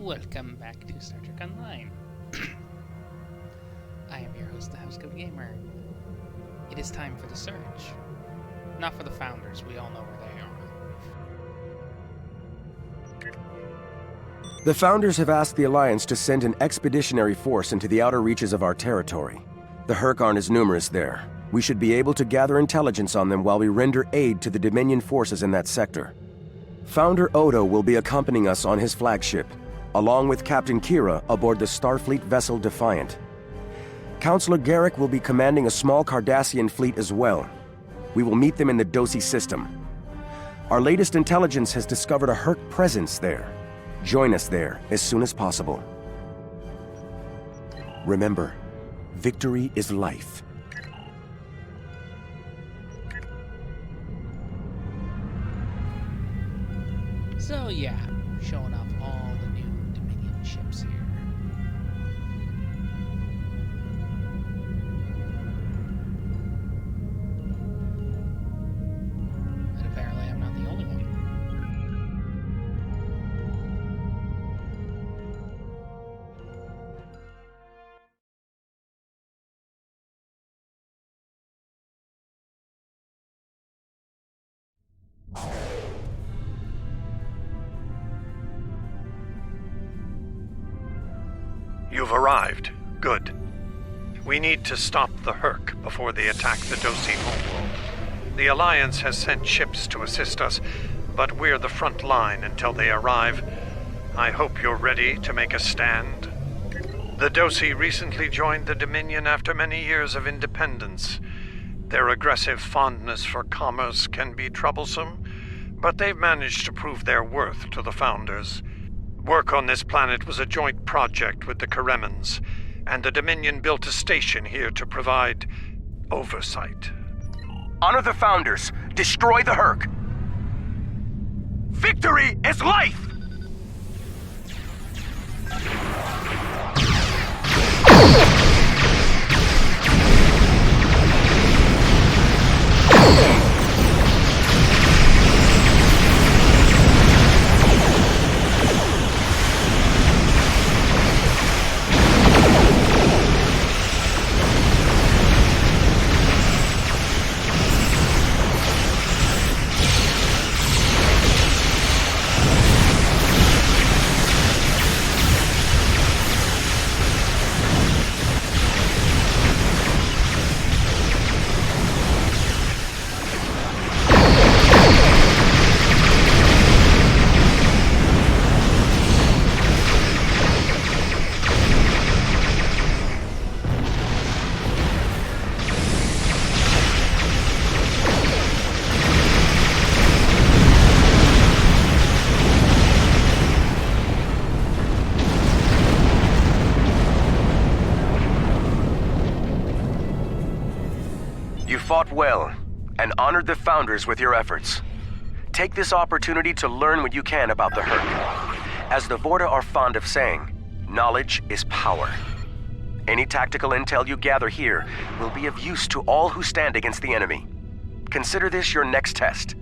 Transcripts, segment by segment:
Welcome back to Star Trek Online. I am your host, the Housecode Gamer. It is time for the search. Not for the Founders, we all know where they are. The Founders have asked the Alliance to send an expeditionary force into the outer reaches of our territory. The Hurk aren't as numerous there. We should be able to gather intelligence on them while we render aid to the Dominion forces in that sector. Founder Odo will be accompanying us on his flagship, along with Captain Kira aboard the Starfleet vessel Defiant. Counselor Garrick will be commanding a small Cardassian fleet as well. We will meet them in the Dosi system. Our latest intelligence has discovered a Hurk presence there. Join us there as soon as possible. Remember, victory is life. So yeah, showing off all the new Dominion ships here. And apparently I'm not the only one. You've arrived. Good. We need to stop the Hurk before they attack the Dosi homeworld. The Alliance has sent ships to assist us, but we're the front line until they arrive. I hope you're ready to make a stand. The Dosi recently joined the Dominion after many years of independence. Their aggressive fondness for commerce can be troublesome, but they've managed to prove their worth to the Founders. Work on this planet was a joint project with the Karemans, and the Dominion built a station here to provide oversight. Honor the Founders. Destroy the Hurk. Victory is life! You fought well, and honored the Founders with your efforts. Take this opportunity to learn what you can about the Hurk. As the Vorta are fond of saying, knowledge is power. Any tactical intel you gather here will be of use to all who stand against the enemy. Consider this your next test.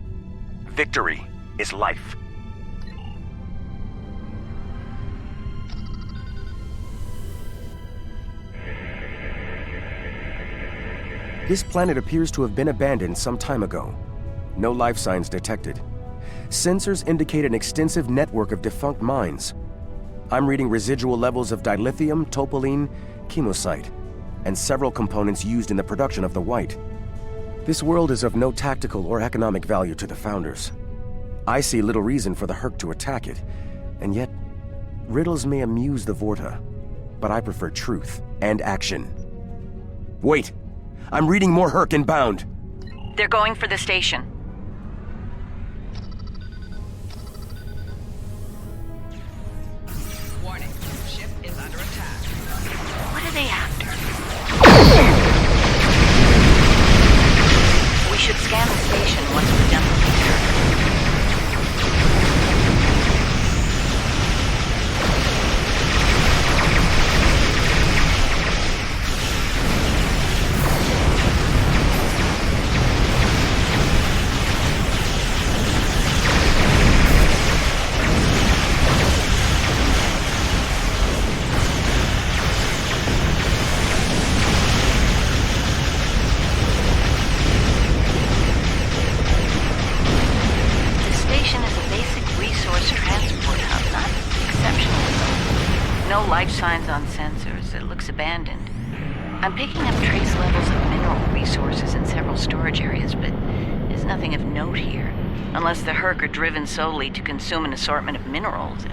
Victory is life. This planet appears to have been abandoned some time ago. No life signs detected. Sensors indicate an extensive network of defunct mines. I'm reading residual levels of dilithium, topoline, chemosite, and several components used in the production of the white. This world is of no tactical or economic value to the Founders. I see little reason for the Hurk to attack it, and yet, riddles may amuse the Vorta, but I prefer truth and action. Wait! I'm reading more Hurk inbound. They're going for the station. Warning, ship is under attack. What are they after? We should scan the station once we're done with the Hurk. no life signs on sensors. It looks abandoned. I'm picking up trace levels of mineral resources in several storage areas, but there's nothing of note here. Unless the Herc are driven solely to consume an assortment of minerals.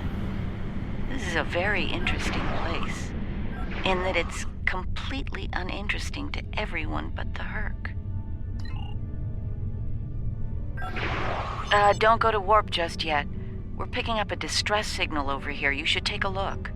This is a very interesting place, in that it's completely uninteresting to everyone but the Herc. Don't go to warp just yet. We're picking up a distress signal over here. You should take a look.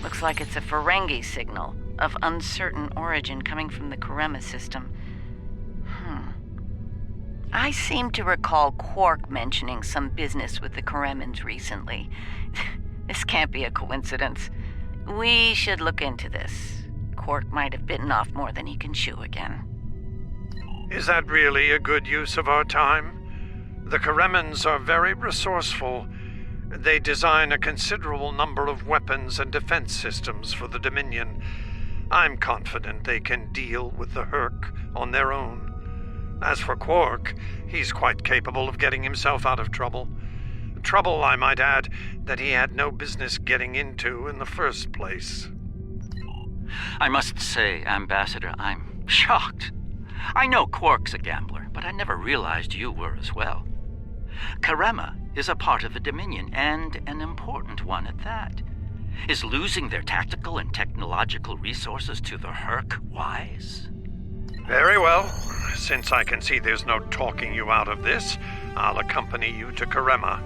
Looks like it's a Ferengi signal of uncertain origin coming from the Karema system. I seem to recall Quark mentioning some business with the Karemans recently. This can't be a coincidence. We should look into this. Quark might have bitten off more than he can chew again. Is that really a good use of our time? The Karemans are very resourceful. They design a considerable number of weapons and defense systems for the Dominion. I'm confident they can deal with the Herc on their own. As for Quark, he's quite capable of getting himself out of trouble. Trouble, I might add, that he had no business getting into in the first place. I must say, Ambassador, I'm shocked. I know Quark's a gambler, but I never realized you were as well. Karema is a part of the Dominion, and an important one at that. Is losing their tactical and technological resources to the Herc wise? Very well. Since I can see there's no talking you out of this, I'll accompany you to Karema.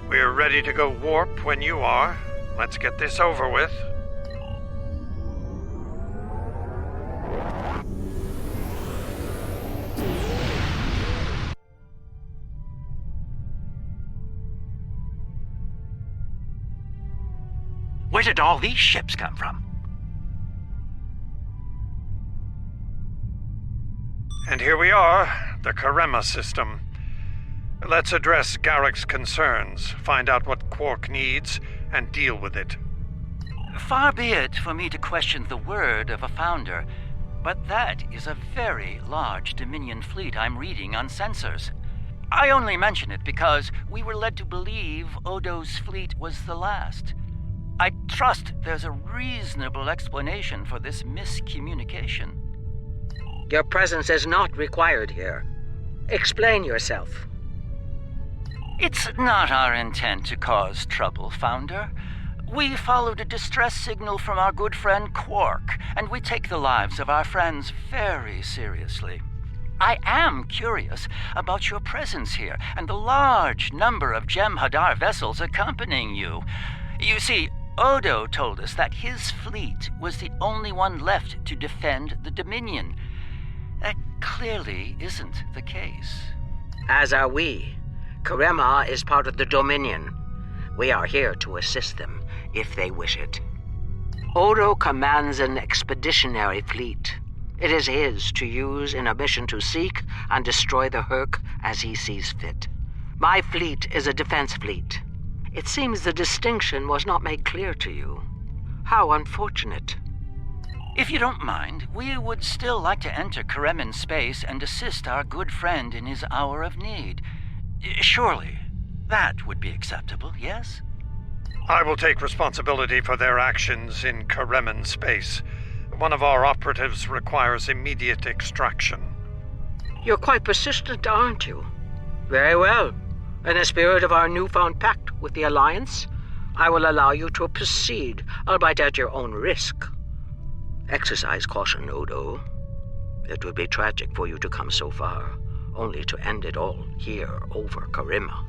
We're ready to go warp when you are. Let's get this over with. Where did all these ships come from? And here we are, the Karema system. Let's address Garrick's concerns, find out what Quark needs, and deal with it. Far be it for me to question the word of a founder, but that is a very large Dominion fleet I'm reading on sensors. I only mention it because we were led to believe Odo's fleet was the last. I trust there's a reasonable explanation for this miscommunication. Your presence is not required here. Explain yourself. It's not our intent to cause trouble, Founder. We followed a distress signal from our good friend Quark, and we take the lives of our friends very seriously. I am curious about your presence here and the large number of Jem'hadar vessels accompanying you. You see, Odo told us that his fleet was the only one left to defend the Dominion. That clearly isn't the case. As are we. Karema is part of the Dominion. We are here to assist them, if they wish it. Odo commands an expeditionary fleet. It is his to use in a mission to seek and destroy the Herc as he sees fit. My fleet is a defense fleet. It seems the distinction was not made clear to you. How unfortunate. If you don't mind, we would still like to enter Karemin space and assist our good friend in his hour of need. Surely, that would be acceptable, yes? I will take responsibility for their actions in Karemin space. One of our operatives requires immediate extraction. You're quite persistent, aren't you? Very well. In the spirit of our newfound pact with the Alliance, I will allow you to proceed, albeit at your own risk. Exercise caution, Odo. It would be tragic for you to come so far, only to end it all here over Karema.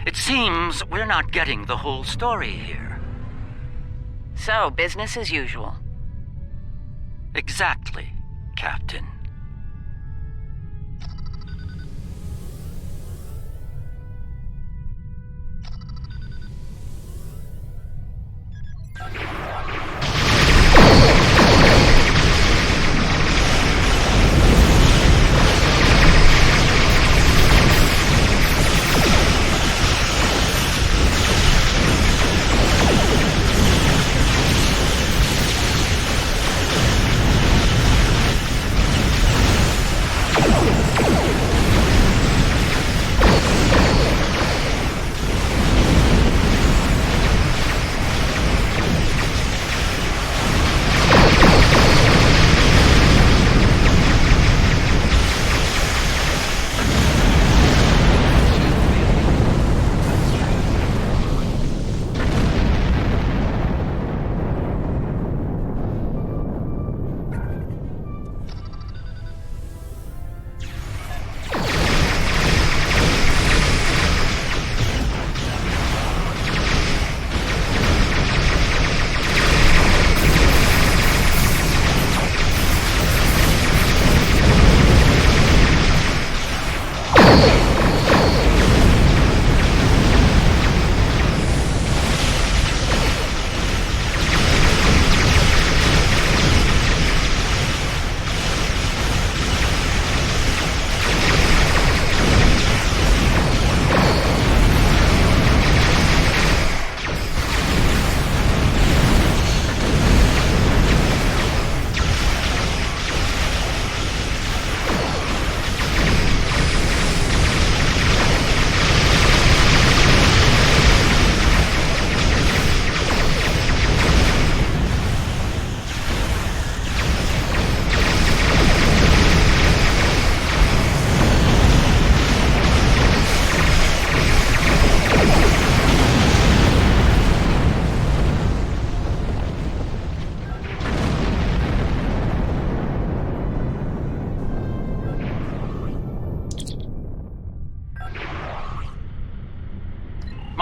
It seems we're not getting the whole story here. So, business as usual. Exactly, Captain.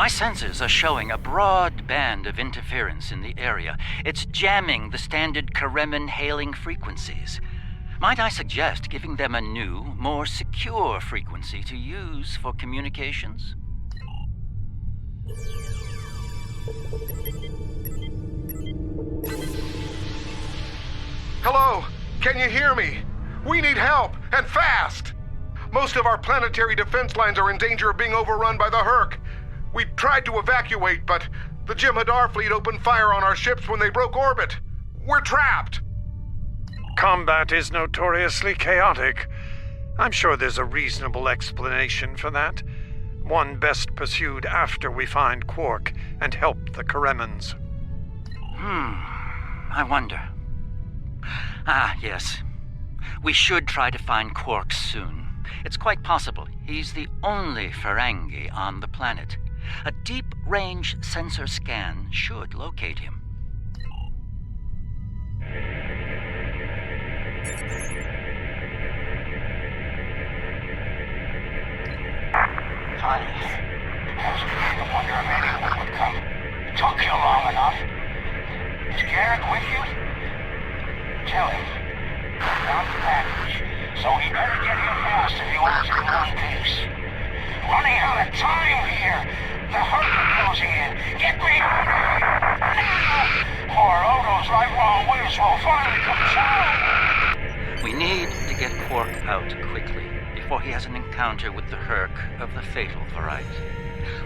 My sensors are showing a broad band of interference in the area. It's jamming the standard Karemin hailing frequencies. Might I suggest giving them a new, more secure frequency to use for communications? Hello? Can you hear me? We need help, and fast! Most of our planetary defense lines are in danger of being overrun by the Herc. We tried to evacuate, but the Jem'hadar fleet opened fire on our ships when they broke orbit. We're trapped! Combat is notoriously chaotic. I'm sure there's a reasonable explanation for that. One best pursued after we find Quark and help the Karemans. I wonder. Ah, yes. We should try to find Quark soon. It's quite possible he's the only Ferengi on the planet. A deep-range sensor scan should locate him. Funny. I was beginning to wonder if anyone would come. It took you long enough. Is Garrick with you? Tell him. I found the package, so he better get here fast if he wants to go on pace. Running out of time here. The Herc are closing in. Get me out of here. Now! Poor Odo's right while Wills will finally come down. We need to get Quark out quickly, before he has an encounter with the Herc of the fatal variety.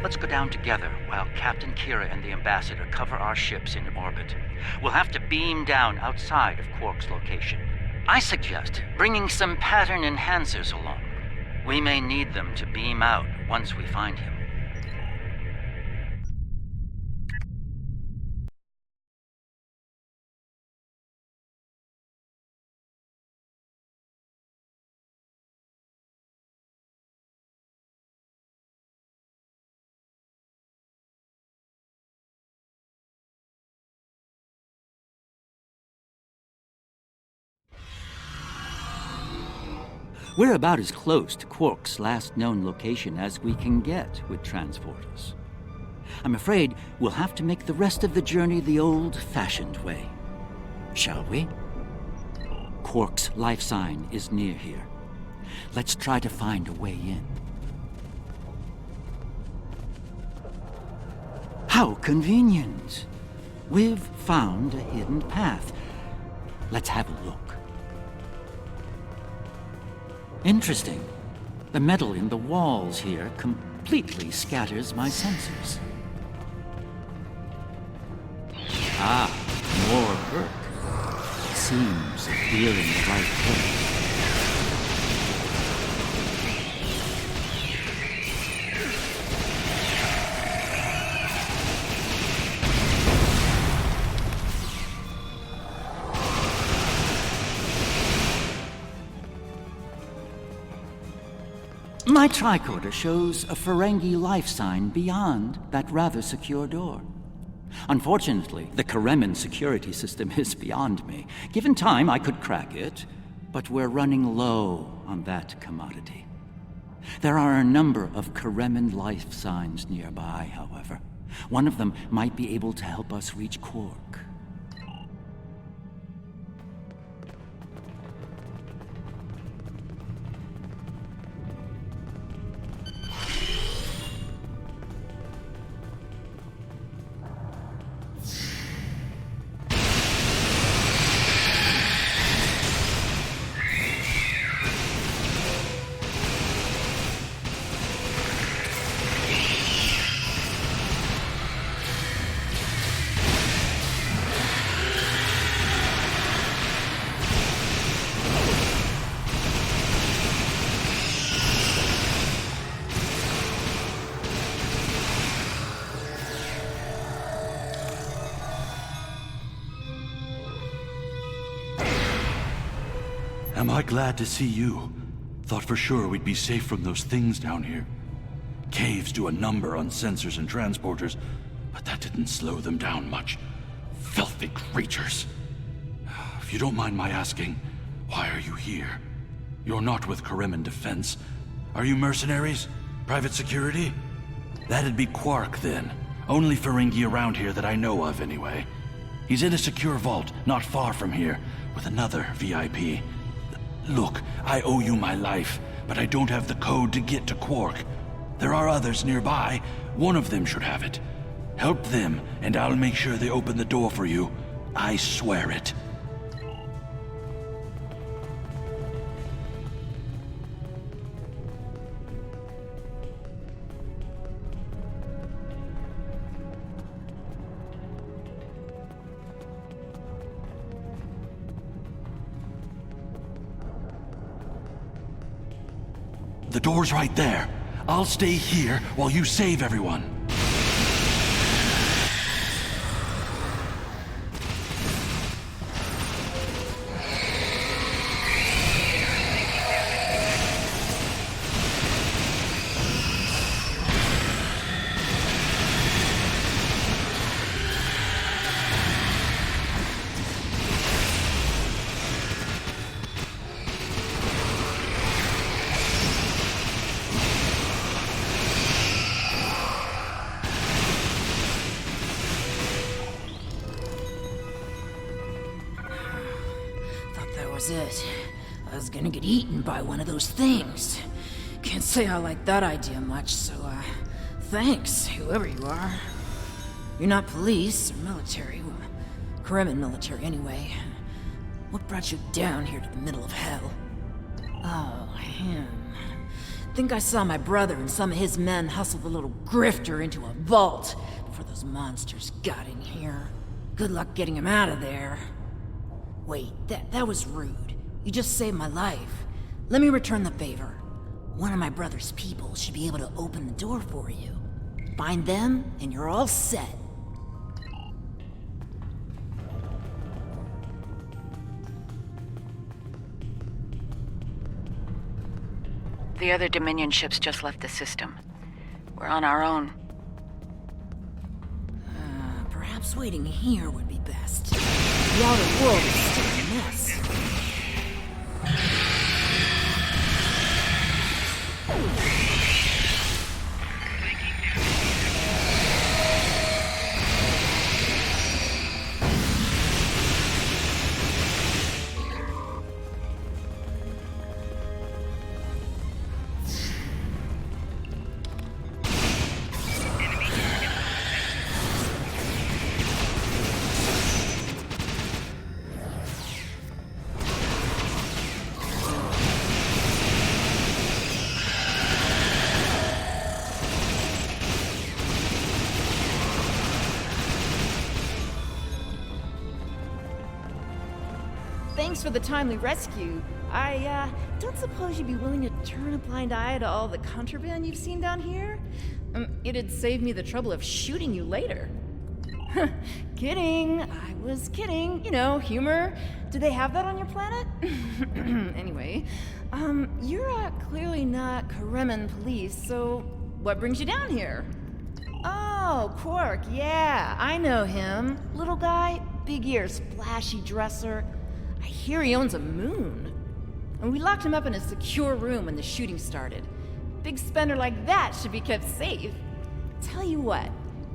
Let's go down together while Captain Kira and the Ambassador cover our ships in orbit. We'll have to beam down outside of Quark's location. I suggest bringing some pattern enhancers along. We may need them to beam out once we find him. We're about as close to Quark's last known location as we can get with transporters. I'm afraid we'll have to make the rest of the journey the old-fashioned way. Shall we? Quark's life sign is near here. Let's try to find a way in. How convenient! We've found a hidden path. Let's have a look. Interesting. The metal in the walls here completely scatters my sensors. Ah, more Herc. Seems we're in the right place. My tricorder shows a Ferengi life sign beyond that rather secure door. Unfortunately, the Karemin security system is beyond me. Given time, I could crack it, but we're running low on that commodity. There are a number of Karemin life signs nearby, however. One of them might be able to help us reach Quark. Am I glad to see you? Thought for sure we'd be safe from those things down here. Caves do a number on sensors and transporters, but that didn't slow them down much. Filthy creatures. If you don't mind my asking, why are you here? You're not with Karemin Defense. Are you mercenaries? Private security? That'd be Quark, then. Only Ferengi around here that I know of, anyway. He's in a secure vault not far from here, with another VIP. Look, I owe you my life, but I don't have the code to get to Quark. There are others nearby. One of them should have it. Help them, and I'll make sure they open the door for you. I swear it. The door's right there. I'll stay here while you save everyone. It. I was gonna get eaten by one of those things. Can't say I like that idea much, so, thanks, whoever you are. You're not police or military. Well, Kremen military, anyway. What brought you down here to the middle of hell? Oh, him. Think I saw my brother and some of his men hustle the little grifter into a vault before those monsters got in here. Good luck getting him out of there. Wait, that was rude. You just saved my life. Let me return the favor. One of my brother's people should be able to open the door for you. Find them, and you're all set. The other Dominion ships just left the system. We're on our own. Perhaps waiting here would be best. The outer world is still a mess. Thanks for the timely rescue. I don't suppose you'd be willing to turn a blind eye to all the contraband you've seen down here? It'd save me the trouble of shooting you later. Kidding. I was kidding. You know, humor. Do they have that on your planet? Anyway, you're clearly not Kremen police, so what brings you down here? Oh, Quark, yeah, I know him. Little guy, big ears, flashy dresser. I hear he owns a moon. And we locked him up in a secure room when the shooting started. Big spender like that should be kept safe. Tell you what,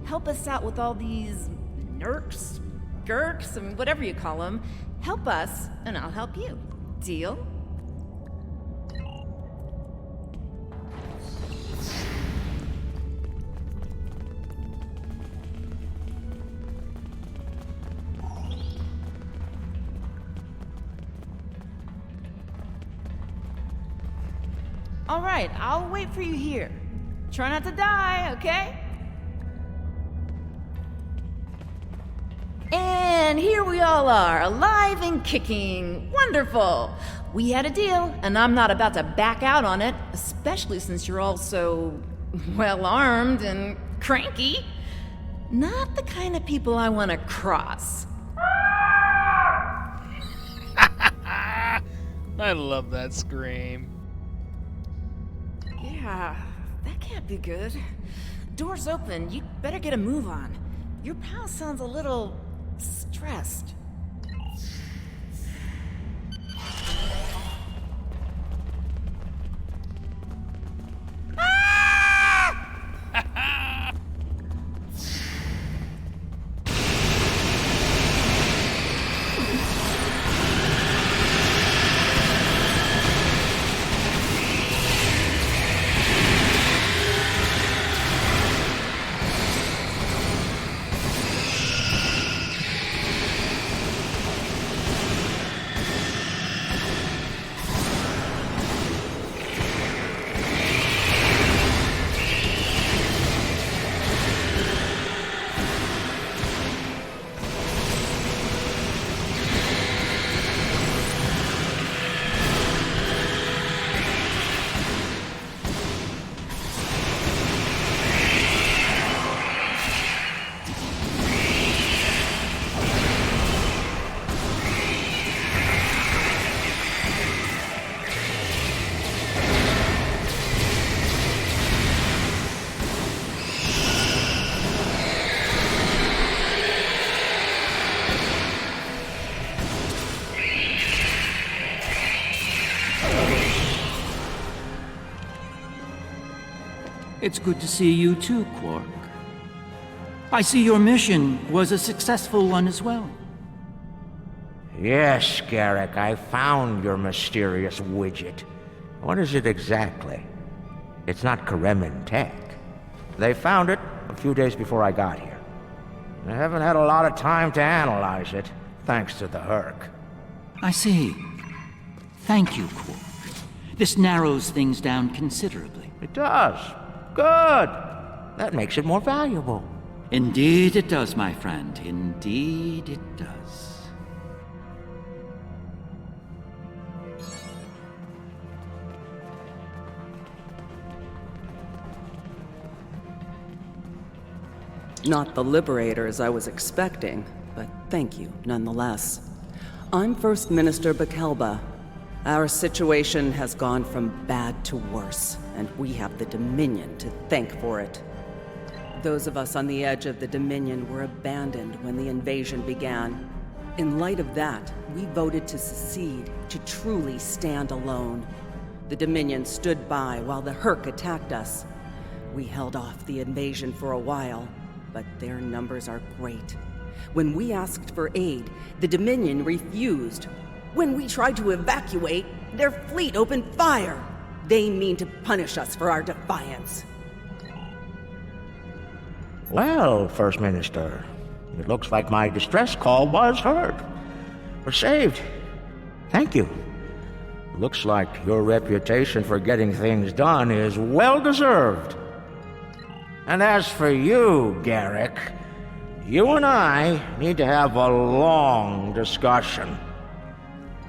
help us out with all these nerks, gurks, and whatever you call them. Help us, and I'll help you. Deal? All right, I'll wait for you here. Try not to die, okay? And here we all are, alive and kicking. Wonderful. We had a deal, and I'm not about to back out on it, especially since you're all so well-armed and cranky. Not the kind of people I want to cross. I love that scream. Yeah, that can't be good. Door's open. You'd better get a move on. Your pal sounds a little stressed. It's good to see you too, Quark. I see your mission was a successful one as well. Yes, Garrick, I found your mysterious widget. What is it exactly? It's not Karemin tech. They found it a few days before I got here. I haven't had a lot of time to analyze it, thanks to the Herc. I see. Thank you, Quark. This narrows things down considerably. It does. Good. That makes it more valuable. Indeed it does, my friend. Indeed it does. Not the liberators I was expecting, but thank you nonetheless. I'm First Minister Bakelba. Our situation has gone from bad to worse, and we have the Dominion to thank for it. Those of us on the edge of the Dominion were abandoned when the invasion began. In light of that, we voted to secede, to truly stand alone. The Dominion stood by while the Herc attacked us. We held off the invasion for a while, but their numbers are great. When we asked for aid, the Dominion refused. When we tried to evacuate, their fleet opened fire. They mean to punish us for our defiance. Well, First Minister, it looks like my distress call was heard. We're saved. Thank you. Looks like your reputation for getting things done is well-deserved. And as for you, Garrick, you and I need to have a long discussion.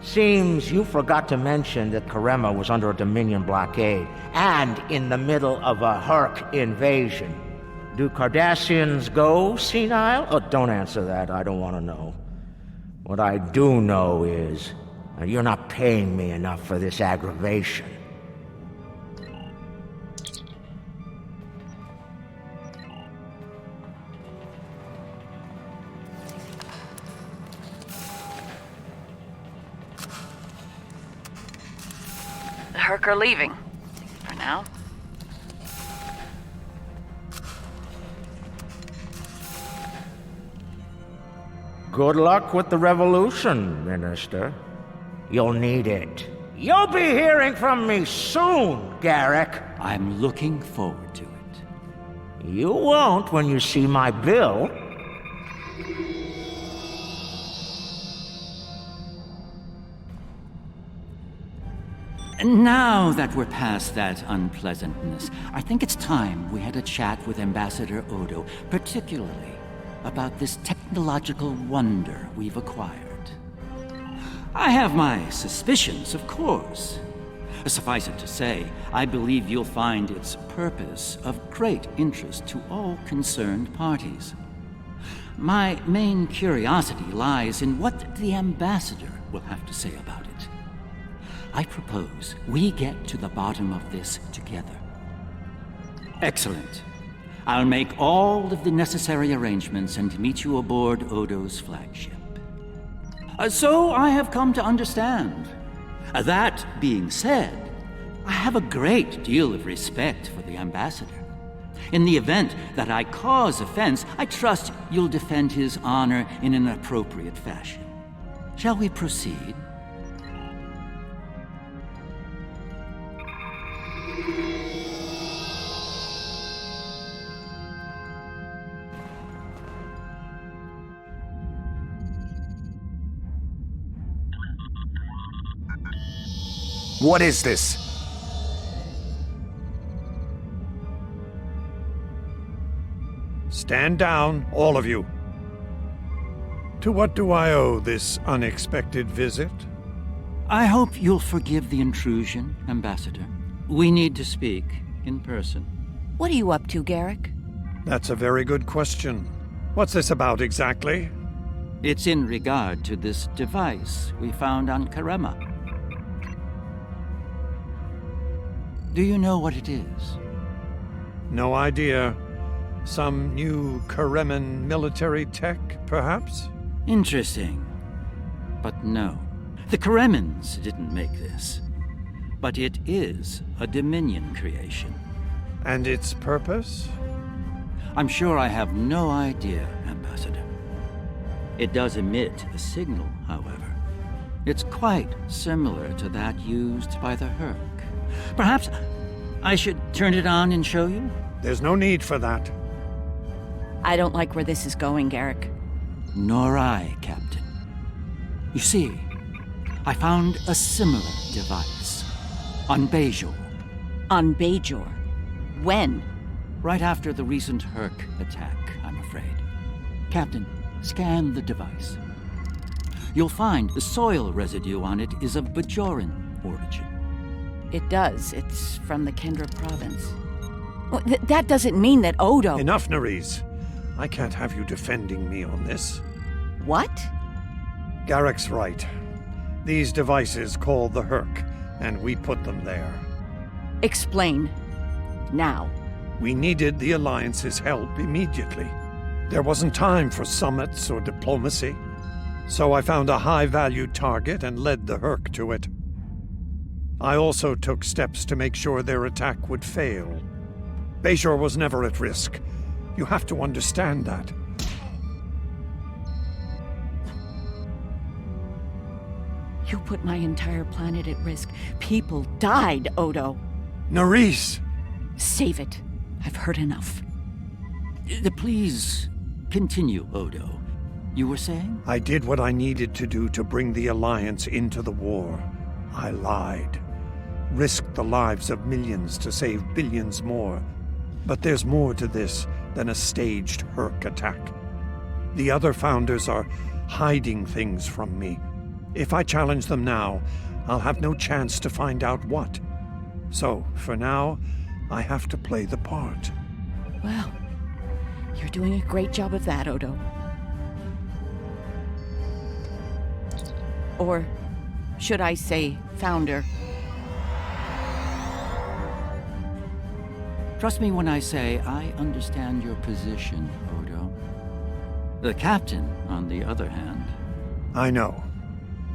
Seems you forgot to mention that Karema was under a Dominion blockade and in the middle of a Herc invasion. Do Cardassians go senile? Oh, don't answer that. I don't want to know. What I do know is you're not paying me enough for this aggravation. The Herc are leaving. For now. Good luck with the revolution, Minister. You'll need it. You'll be hearing from me soon, Garrick. I'm looking forward to it. You won't when you see my bill. Now that we're past that unpleasantness, I think it's time we had a chat with Ambassador Odo, particularly about this technological wonder we've acquired. I have my suspicions, of course. Suffice it to say, I believe you'll find its purpose of great interest to all concerned parties. My main curiosity lies in what the Ambassador will have to say about it. I propose we get to the bottom of this together. Excellent. I'll make all of the necessary arrangements and meet you aboard Odo's flagship. So I have come to understand. That being said, I have a great deal of respect for the Ambassador. In the event that I cause offense, I trust you'll defend his honor in an appropriate fashion. Shall we proceed? What is this? Stand down, all of you. To what do I owe this unexpected visit? I hope you'll forgive the intrusion, Ambassador. We need to speak in person. What are you up to, Garrick? That's a very good question. What's this about exactly? It's in regard to this device we found on Karema. Do you know what it is? No idea. Some new Kareman military tech, perhaps? Interesting. But no. The Karemans didn't make this. But it is a Dominion creation. And its purpose? I'm sure I have no idea, Ambassador. It does emit a signal, however. It's quite similar to that used by the Herc. Perhaps I should turn it on and show you? There's no need for that. I don't like where this is going, Garrick. Nor I, Captain. You see, I found a similar device on Bajor. On Bajor? When? Right after the recent Herc attack, I'm afraid. Captain, scan the device. You'll find the soil residue on it is of Bajoran origin. It does. It's from the Kendra province. Well, that doesn't mean that Odo... Enough, Nerys. I can't have you defending me on this. What? Garrick's right. These devices call the Herc, and we put them there. Explain. Now. We needed the Alliance's help immediately. There wasn't time for summits or diplomacy. So I found a high-valued target and led the Herc to it. I also took steps to make sure their attack would fail. Bajor was never at risk. You have to understand that. You put my entire planet at risk. People died, Odo. Nerys! Save it. I've heard enough. Please continue, Odo. You were saying? I did what I needed to do to bring the Alliance into the war. I lied. Risked the lives of millions to save billions more. But there's more to this than a staged Herc attack. The other Founders are hiding things from me. If I challenge them now, I'll have no chance to find out what. So, for now, I have to play the part. Well, you're doing a great job of that, Odo. Or should I say, Founder? Trust me when I say I understand your position, Odo. The Captain, on the other hand... I know.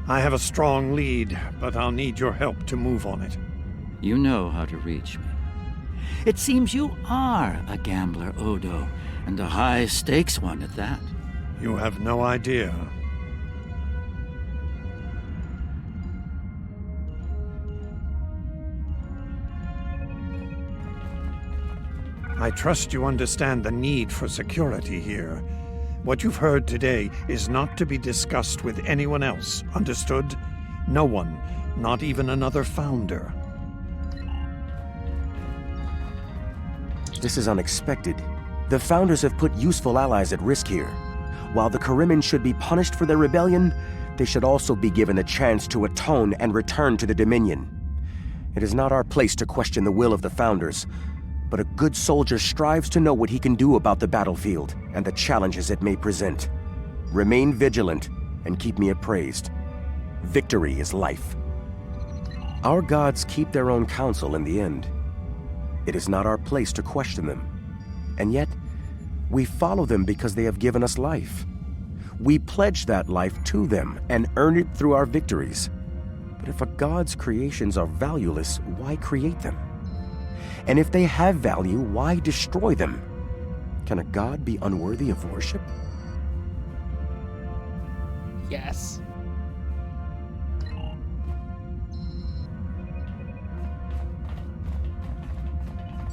I have a strong lead, but I'll need your help to move on it. You know how to reach me. It seems you are a gambler, Odo, and a high-stakes one at that. You have no idea. I trust you understand the need for security here. What you've heard today is not to be discussed with anyone else, understood? No one, not even another Founder. This is unexpected. The Founders have put useful allies at risk here. While the Karimin should be punished for their rebellion, they should also be given a chance to atone and return to the Dominion. It is not our place to question the will of the Founders, but a good soldier strives to know what he can do about the battlefield and the challenges it may present. Remain vigilant and keep me appraised. Victory is life. Our gods keep their own counsel in the end. It is not our place to question them. And yet, we follow them because they have given us life. We pledge that life to them and earn it through our victories. But if a god's creations are valueless, why create them? And if they have value, why destroy them? Can a god be unworthy of worship? Yes.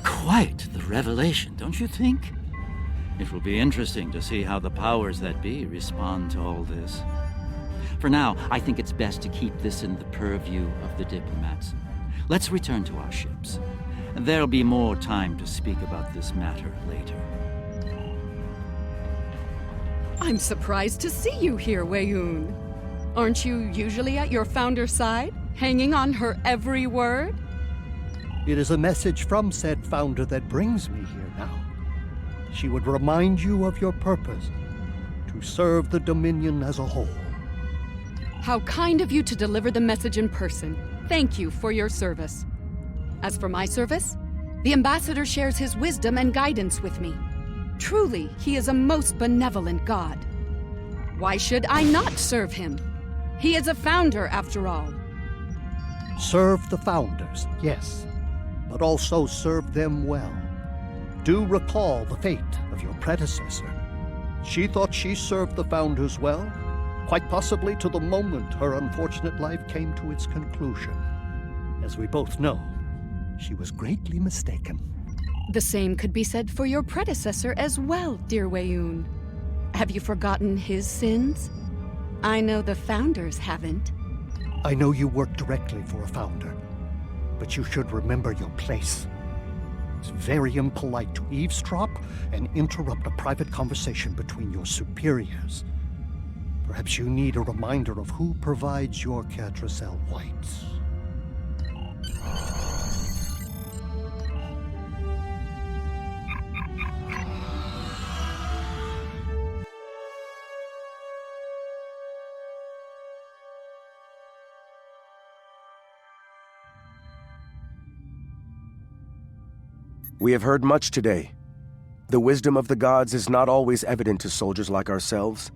Quite the revelation, don't you think? It will be interesting to see how the powers that be respond to all this. For now, I think it's best to keep this in the purview of the diplomats. Let's return to our ships. There'll be more time to speak about this matter later. I'm surprised to see you here, Weyoun. Aren't you usually at your Founder's side, hanging on her every word? It is a message from said Founder that brings me here now. She would remind you of your purpose, to serve the Dominion as a whole. How kind of you to deliver the message in person. Thank you for your service. As for my service, the Ambassador shares his wisdom and guidance with me. Truly, he is a most benevolent god. Why should I not serve him? He is a Founder, after all. Serve the Founders, yes, but also serve them well. do recall the fate of your predecessor. She thought she served the Founders well, quite possibly to the moment her unfortunate life came to its conclusion. As we both know, she was greatly mistaken. The same could be said for your predecessor as well, dear Weyoun. Have you forgotten his sins? I know the Founders haven't. I know you work directly for a Founder, but you should remember your place. It's very impolite to eavesdrop and interrupt a private conversation between your superiors. Perhaps you need a reminder of who provides your Catracel whites. We have heard much today. The wisdom of the gods is not always evident to soldiers like ourselves,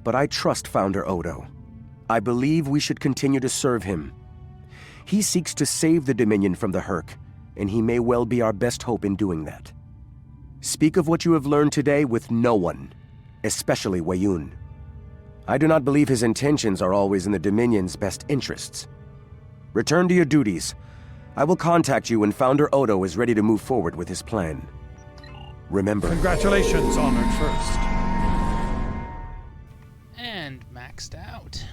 but I trust Founder Odo. I believe we should continue to serve him. He seeks to save the Dominion from the Herc, and he may well be our best hope in doing that. Speak of what you have learned today with no one, especially Weyoun. I do not believe his intentions are always in the Dominion's best interests. Return to your duties. I will contact you when Founder Odo is ready to move forward with his plan. Remember... Congratulations, Honored First. And maxed out.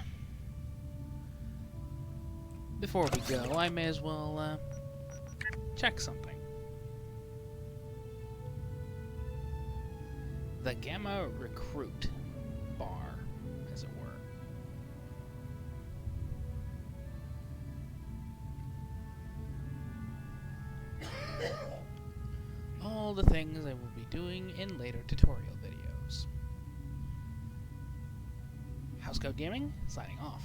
Before we go, I may as well check something. The Gamma Recruit bar, as it were. All the things I will be doing in later tutorial videos. Housecode Gaming, signing off.